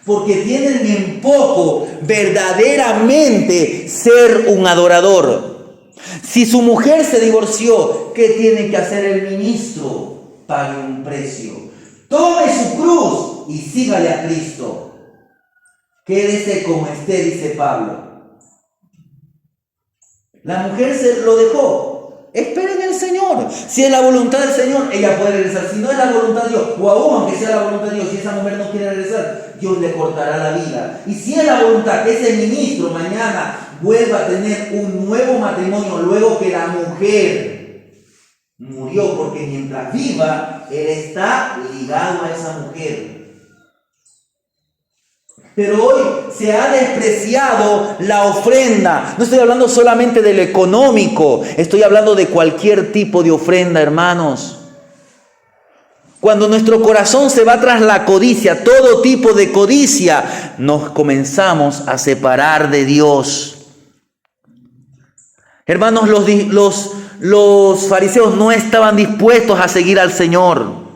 porque tienen en poco verdaderamente ser un adorador. Si su mujer se divorció, ¿qué tiene que hacer el ministro? Pague un precio, tome su cruz y sígale a Cristo. Quédese como esté, dice Pablo. La mujer se lo dejó. Esperen el Señor. Si es la voluntad del Señor, ella puede regresar. Si no es la voluntad de Dios, o aún aunque sea la voluntad de Dios, si esa mujer no quiere regresar, Dios le cortará la vida. Y si es la voluntad que ese ministro mañana vuelva a tener un nuevo matrimonio, luego que la mujer murió, porque mientras viva, él está ligado a esa mujer. Pero hoy se ha despreciado la ofrenda. No estoy hablando solamente de lo económico, estoy hablando de cualquier tipo de ofrenda, hermanos. Cuando nuestro corazón se va tras la codicia, todo tipo de codicia, nos comenzamos a separar de Dios. Hermanos, los fariseos no estaban dispuestos a seguir al Señor.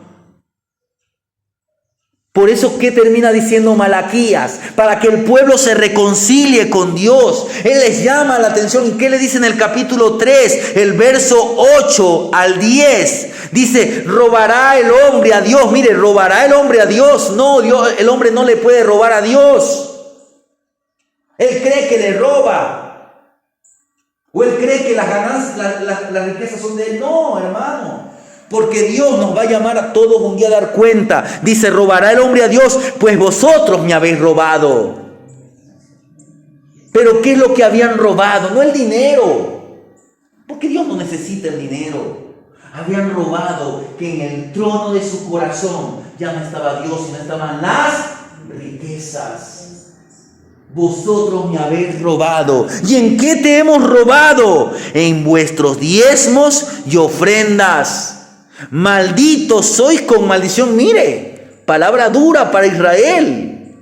Por eso, ¿qué termina diciendo Malaquías? Para que el pueblo se reconcilie con Dios. Él les llama la atención. ¿Y qué le dice en el capítulo 3, el verso 8 al 10? Dice, robará el hombre a Dios. Mire, robará el hombre a Dios. No, el hombre no le puede robar a Dios. Él cree que le roba. O él cree que las ganancias, las riquezas son de él. No, hermano. Porque Dios nos va a llamar a todos un día a dar cuenta. Dice, robará el hombre a Dios, pues vosotros me habéis robado. Pero ¿qué es lo que habían robado? No el dinero. Porque Dios no necesita el dinero. Habían robado que en el trono de su corazón ya no estaba Dios, sino estaban las riquezas. Vosotros me habéis robado. ¿Y en qué te hemos robado? En vuestros diezmos y ofrendas. Malditos sois con maldición. Mire, palabra dura para Israel.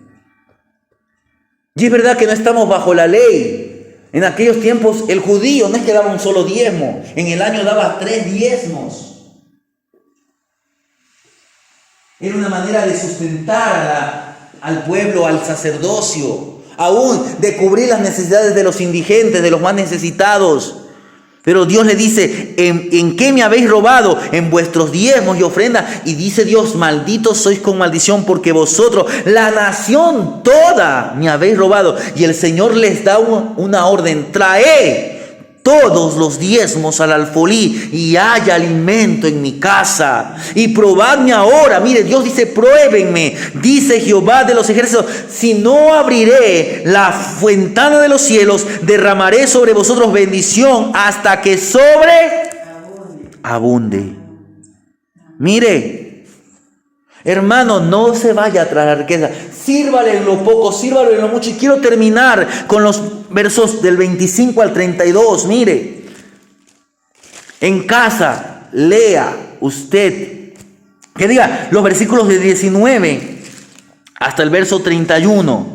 Y es verdad que no estamos bajo la ley. En aquellos tiempos el judío no es que daba un solo diezmo. En el año daba 3 diezmos. Era una manera de sustentar al pueblo, al sacerdocio. Aún de cubrir las necesidades de los indigentes, de los más necesitados. Pero Dios le dice, ¿en qué me habéis robado? En vuestros diezmos y ofrendas. Y dice Dios, malditos sois con maldición, porque vosotros, la nación toda, me habéis robado. Y el Señor les da una orden, traed todos los diezmos al alfolí y haya alimento en mi casa. Y probadme ahora. Mire, Dios dice, pruébenme, dice Jehová de los ejércitos, si no abriré la ventana de los cielos, derramaré sobre vosotros bendición hasta que abunde. Mire, hermano, no se vaya tras la riqueza. Sírvale en lo poco, sírvale en lo mucho. Y quiero terminar con los versos del 25 al 32. Mire, en casa, lea usted, que diga los versículos de 19 hasta el verso 31.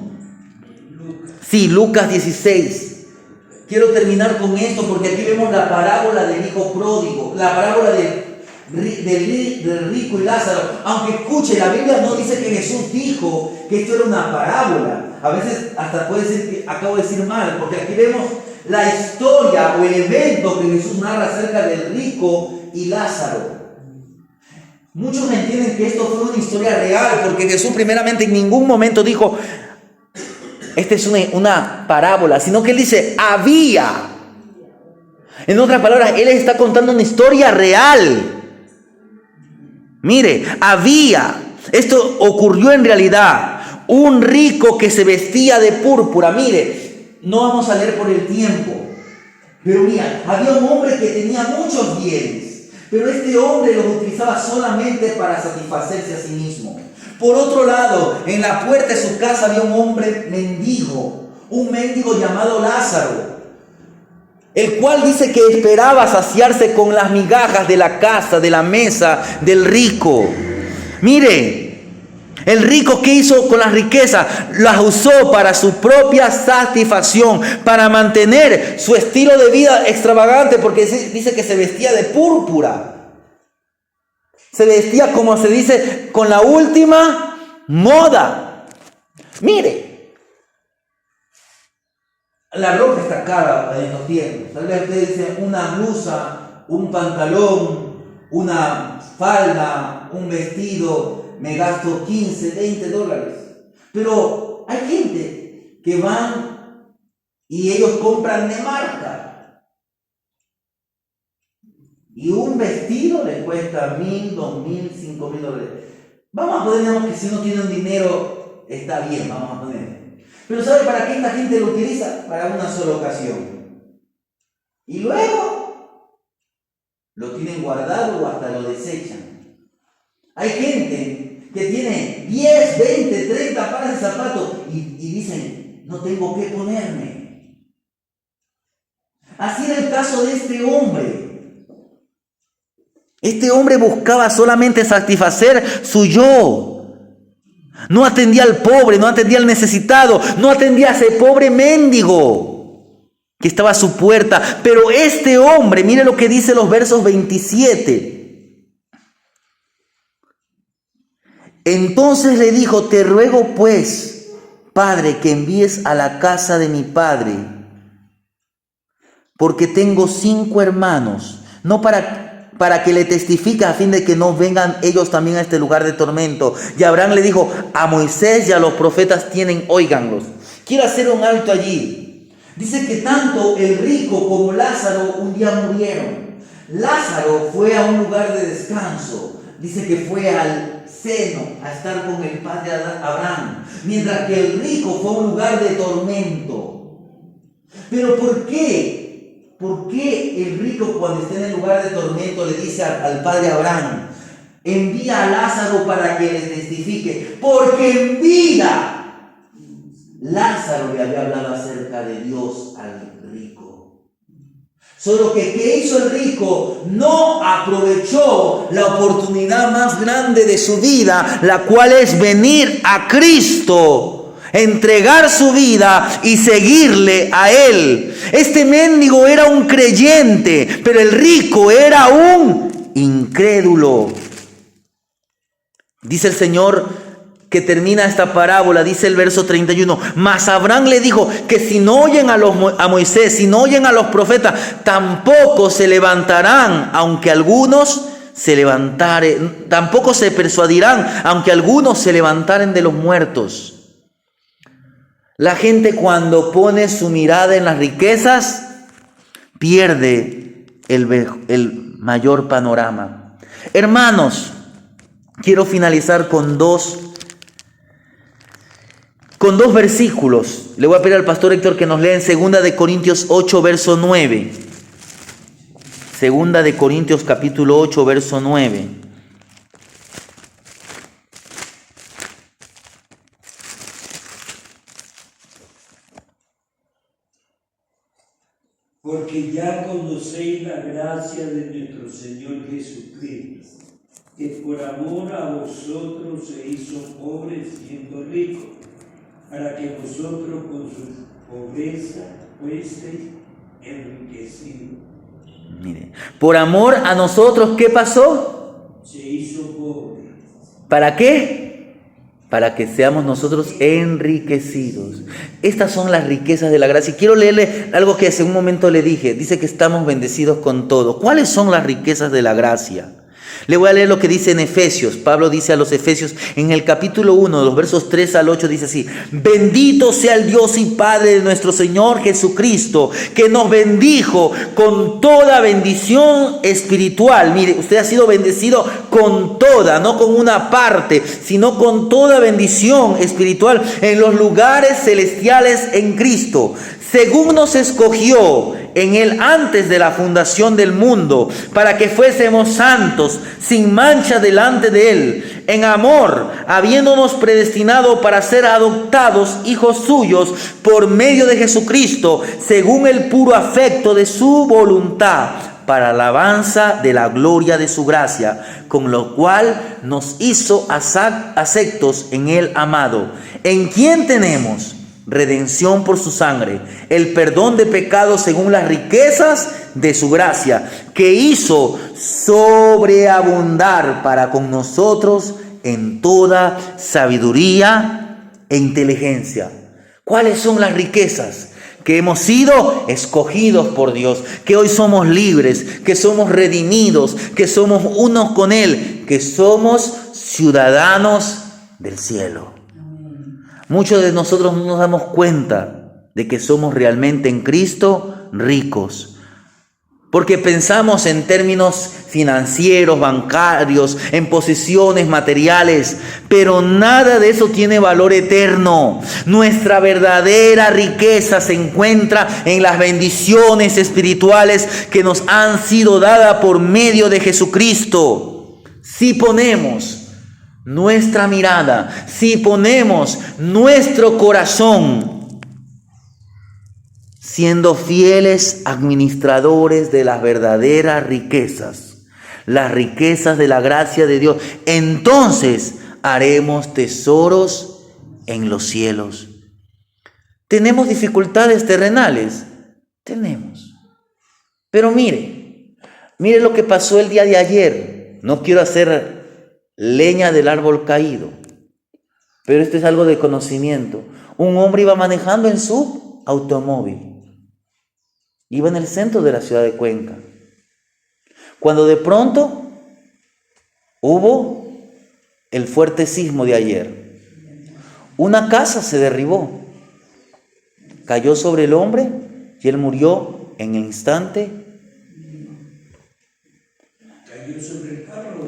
Sí, Lucas 16. Quiero terminar con esto porque aquí vemos la parábola del hijo pródigo, la parábola del rico y Lázaro. Aunque escuche, la Biblia no dice que Jesús dijo que esto era una parábola. A veces hasta puede ser que acabo de decir mal, porque aquí vemos la historia o el evento que Jesús narra acerca del rico y Lázaro. Muchos entienden que esto fue una historia real, porque Jesús primeramente en ningún momento dijo, esta es una parábola, sino que él dice, había. En otras palabras, él está contando una historia real. Mire, esto ocurrió en realidad, un rico que se vestía de púrpura. Mire, no vamos a leer por el tiempo, pero mira, había un hombre que tenía muchos bienes, pero este hombre los utilizaba solamente para satisfacerse a sí mismo. Por otro lado, en la puerta de su casa había un hombre mendigo, un mendigo llamado Lázaro, el cual dice que esperaba saciarse con las migajas de la casa, de la mesa del rico. Mire, el rico, ¿qué hizo con las riquezas? Las usó para su propia satisfacción, para mantener su estilo de vida extravagante, porque dice que se vestía de púrpura. Se vestía, como se dice, con la última moda. Mire, la ropa está cara en estos tiempos. Tal vez ustedes dicen una blusa, un pantalón, una falda, un vestido, me gasto 15, 20 dólares. Pero hay gente que van y ellos compran de marca. Y un vestido les cuesta 1,000, 2,000, 5,000 dólares. Vamos a poner, digamos, que si no tienen dinero, está bien, vamos a poner. Pero ¿sabe para qué esta gente lo utiliza? Para una sola ocasión. Y luego lo tienen guardado o hasta lo desechan. Hay gente que tiene 10, 20, 30 pares de zapatos y tengo que ponerme. Así era el caso de este hombre. Este hombre buscaba solamente satisfacer su yo. No atendía al pobre, no atendía al necesitado, no atendía a ese pobre mendigo que estaba a su puerta. Pero este hombre, mire lo que dice los versos 27. Entonces le dijo: te ruego pues, Padre, que envíes a la casa de mi padre, porque tengo 5 hermanos, no para que le testifique, a fin de que no vengan ellos también a este lugar de tormento. Y Abraham le dijo: a Moisés y a los profetas tienen, óiganlos. Quiero hacer un alto allí. Dice que tanto el rico como Lázaro un día murieron. Lázaro fue a un lugar de descanso. Dice que fue al seno a estar con el padre Abraham, mientras que el rico fue a un lugar de tormento. Pero ¿por qué? ¿Por qué el rico, cuando está en el lugar de tormento, le dice al padre Abraham: envía a Lázaro para que les testifique? Porque en vida Lázaro le había hablado acerca de Dios al rico. Solo que ¿qué hizo el rico? No aprovechó la oportunidad más grande de su vida, la cual es venir a Cristo, entregar su vida y seguirle a Él. Este mendigo era un creyente, pero el rico era un incrédulo. Dice el Señor que termina esta parábola, dice el verso 31, mas Abraham le dijo que si no oyen a Moisés, si no oyen a los profetas, tampoco se levantarán, aunque algunos se levantaren, tampoco se persuadirán, aunque algunos se levantaren de los muertos. La gente, cuando pone su mirada en las riquezas, pierde el mayor panorama. Hermanos, quiero finalizar con dos versículos. Le voy a pedir al pastor Héctor que nos lea en 2 de Corintios 8, verso 9. 2 de Corintios capítulo 8, verso 9. Porque ya conocéis la gracia de nuestro Señor Jesucristo, que por amor a vosotros se hizo pobre siendo rico, para que vosotros con su pobreza fueseis enriquecidos. Mire, por amor a nosotros, ¿qué pasó? Se hizo pobre. ¿Para qué? Para que seamos nosotros enriquecidos. Estas son las riquezas de la gracia. Y quiero leerle algo que hace un momento le dije. Dice que estamos bendecidos con todo. ¿Cuáles son las riquezas de la gracia? Le voy a leer lo que dice en Efesios. Pablo dice a los Efesios en el capítulo 1, los versos 3 al 8, dice así: bendito sea el Dios y Padre de nuestro Señor Jesucristo, que nos bendijo con toda bendición espiritual. Mire, usted ha sido bendecido con toda, no con una parte, sino con toda bendición espiritual en los lugares celestiales en Cristo, según nos escogió en Él antes de la fundación del mundo, para que fuésemos santos, sin mancha delante de Él, en amor, habiéndonos predestinado para ser adoptados hijos suyos por medio de Jesucristo, según el puro afecto de su voluntad, para alabanza de la gloria de su gracia, con lo cual nos hizo aceptos en el amado, en quien tenemos redención por su sangre, el perdón de pecados según las riquezas de su gracia, que hizo sobreabundar para con nosotros en toda sabiduría e inteligencia. ¿Cuáles son las riquezas? Que hemos sido escogidos por Dios, que hoy somos libres, que somos redimidos, que somos unos con Él, que somos ciudadanos del cielo. Muchos de nosotros no nos damos cuenta de que somos realmente en Cristo ricos, porque pensamos en términos financieros, bancarios, en posesiones materiales, pero nada de eso tiene valor eterno. Nuestra verdadera riqueza se encuentra en las bendiciones espirituales que nos han sido dadas por medio de Jesucristo. Si ponemos nuestra mirada, si ponemos nuestro corazón siendo fieles administradores de las verdaderas riquezas, las riquezas de la gracia de Dios. Entonces haremos tesoros en los cielos. ¿Tenemos dificultades terrenales? Tenemos. Pero mire lo que pasó el día de ayer. No quiero hacer leña del árbol caído, pero esto es algo de conocimiento. Un hombre iba manejando en su automóvil. Iba en el centro de la ciudad de Cuenca, cuando de pronto hubo el fuerte sismo de ayer. Una casa se derribó, cayó sobre el hombre y él murió en el instante.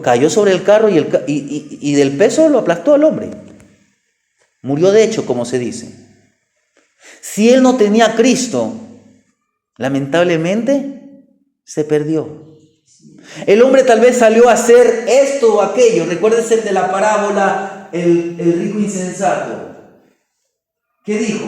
Cayó sobre el carro y del peso lo aplastó al hombre. Murió de hecho, como se dice. Si él no tenía a Cristo, lamentablemente se perdió. El hombre tal vez salió a hacer esto o aquello. Recuérdese el de la parábola, el rico insensato. ¿Qué dijo?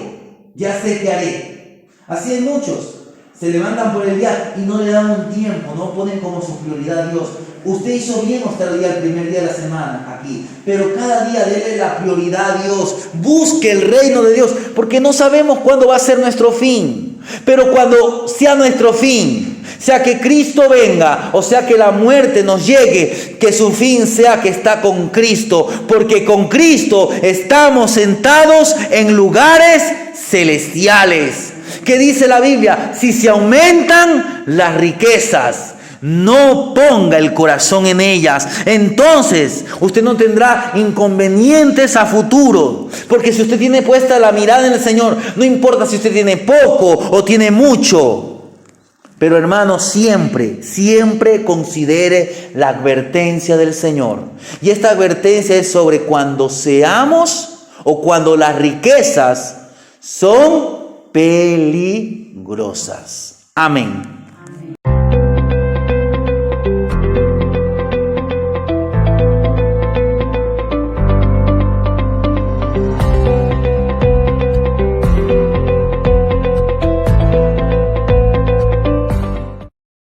Ya sé qué haré. Así hay muchos. Se levantan por el día y no le dan un tiempo, no ponen como su prioridad a Dios. Usted hizo bien estar el primer día de la semana aquí, pero cada día dele la prioridad a Dios. Busque el reino de Dios, porque no sabemos cuándo va a ser nuestro fin. Pero cuando sea nuestro fin, sea que Cristo venga o sea que la muerte nos llegue, que su fin sea que está con Cristo, porque con Cristo estamos sentados en lugares celestiales. ¿Qué dice la Biblia? Si se aumentan las riquezas, no ponga el corazón en ellas. Entonces usted no tendrá inconvenientes a futuro, porque si usted tiene puesta la mirada en el Señor, no importa si usted tiene poco o tiene mucho. Pero hermano, siempre considere la advertencia del Señor. Y esta advertencia es sobre cuando seamos o cuando las riquezas son peligrosas. Amén.